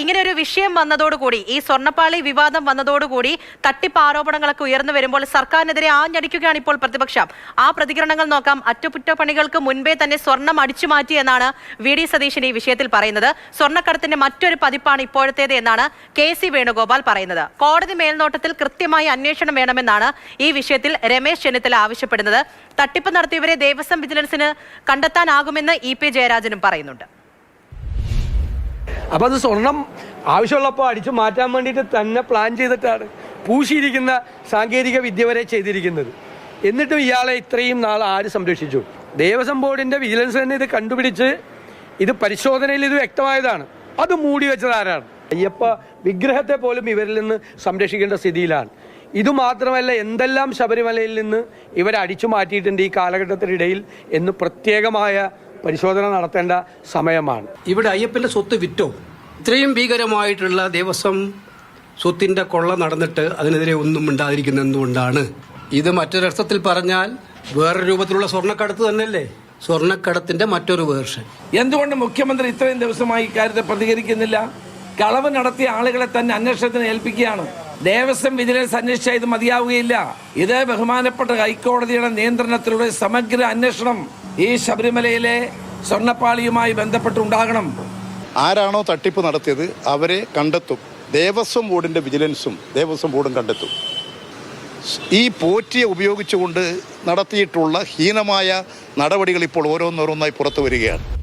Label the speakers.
Speaker 1: ഇങ്ങനെ ഒരു വിഷയം വന്നതോടുകൂടി, ഈ സ്വർണ്ണപ്പാളി വിവാദം വന്നതോടുകൂടി തട്ടിപ്പ് ആരോപണങ്ങളൊക്കെ ഉയർന്നു വരുമ്പോൾ സർക്കാരിനെതിരെ ആഞ്ഞടിക്കുകയാണ് ഇപ്പോൾ പ്രതിപക്ഷം. ആ പ്രതികരണങ്ങൾ നോക്കാം. അറ്റകുറ്റപ്പണികൾക്ക് മുൻപേ തന്നെ സ്വർണം അടിച്ചു മാറ്റി എന്നാണ് വി.ഡി. സതീശൻ ഈ വിഷയത്തിൽ പറയുന്നത്. സ്വർണ്ണക്കടത്തിന്റെ മറ്റൊരു പതിപ്പാണ് ഇപ്പോഴത്തേത് എന്നാണ് കെ.സി. വേണുഗോപാൽ പറയുന്നത്. കോടതി മേൽനോട്ടത്തിൽ കൃത്യമായി അന്വേഷണം വേണമെന്നാണ് ഈ വിഷയത്തിൽ രമേശ് ചെന്നിത്തല ആവശ്യപ്പെടുന്നത്. തട്ടിപ്പ് നടത്തിയവരെ ദേവസ്വം വിജിലൻസിന് കണ്ടെത്താനാകുമെന്ന് ഇ.പി. ജയരാജനും പറയുന്നുണ്ട്.
Speaker 2: അപ്പോൾ അത് സ്വർണം ആവശ്യമുള്ളപ്പോൾ അടിച്ചു മാറ്റാൻ വേണ്ടിയിട്ട് തന്നെ പ്ലാൻ ചെയ്തിട്ടാണ് പൂശിയിരിക്കുന്ന സാങ്കേതിക വിദ്യ വരെ ചെയ്തിരിക്കുന്നത്. എന്നിട്ടും ഇയാളെ ഇത്രയും നാൾ ആര് സംരക്ഷിച്ചു? ദേവസ്വം ബോർഡിന്റെ വിജിലൻസ് തന്നെ ഇത് കണ്ടുപിടിച്ച് ഇത് പരിശോധനയിൽ ഇത് വ്യക്തമായതാണ്. അത് മൂടി വെച്ചത് ആരാണ്? അയ്യപ്പ വിഗ്രഹത്തെ പോലും ഇവരിൽ നിന്ന് സംരക്ഷിക്കേണ്ട സ്ഥിതിയിലാണ്. ഇതുമാത്രമല്ല, എന്തെല്ലാം ശബരിമലയിൽ നിന്ന് ഇവരെ അടിച്ചു മാറ്റിയിട്ടുണ്ട് ഈ കാലഘട്ടത്തിനിടയിൽ എന്ന് പ്രത്യേകമായ പരിശോധന നടത്തേണ്ട സമയമാണ്.
Speaker 3: ഇവിടെ അയ്യപ്പന്റെ സ്വത്ത് വിറ്റോ? ഇത്രയും ഭീകരമായിട്ടുള്ള ദേവസ്വം സ്വത്തിന്റെ കൊള്ള നടന്നിട്ട് അതിനെതിരെ ഒന്നും ഉണ്ടാതിരിക്കുന്ന എന്തുകൊണ്ടാണ്? ഇത് മറ്റൊരർത്ഥത്തിൽ പറഞ്ഞാൽ വേറെ രൂപത്തിലുള്ള സ്വർണ്ണക്കടത്ത് തന്നെയല്ലേ? സ്വർണ്ണക്കടത്തിന്റെ മറ്റൊരു വേർഷൻ.
Speaker 4: എന്തുകൊണ്ട് മുഖ്യമന്ത്രി ഇത്രയും ദിവസമായി ഇക്കാര്യത്തെ പ്രതികരിക്കുന്നില്ല? കളവ് നടത്തിയ ആളുകളെ തന്നെ അന്വേഷണത്തിന് ഏൽപ്പിക്കുകയാണ്. ദേവസ്വം വിജിലൻസ് അന്വേഷിച്ചാൽ ഇത് മതിയാവുകയില്ല. ഇത് ബഹുമാനപ്പെട്ട ഹൈക്കോടതിയുടെ നിയന്ത്രണത്തിലൂടെ സമഗ്ര അന്വേഷണം ഈ ശബരിമലയിലെ സ്വർണ്ണപ്പാളിയുമായി ബന്ധപ്പെട്ടുണ്ടാകണം.
Speaker 5: ആരാണോ തട്ടിപ്പ് നടത്തിയത് അവരെ കണ്ടെത്തും. ദേവസ്വം ബോർഡിന്റെ വിജിലൻസും ദേവസ്വം ബോർഡും കണ്ടെത്തും. ഈ പോറ്റിയെ ഉപയോഗിച്ചുകൊണ്ട് നടത്തിയിട്ടുള്ള ഹീനമായ നടപടികൾ ഇപ്പോൾ ഓരോന്നോരോന്നായി പുറത്തു വരികയാണ്.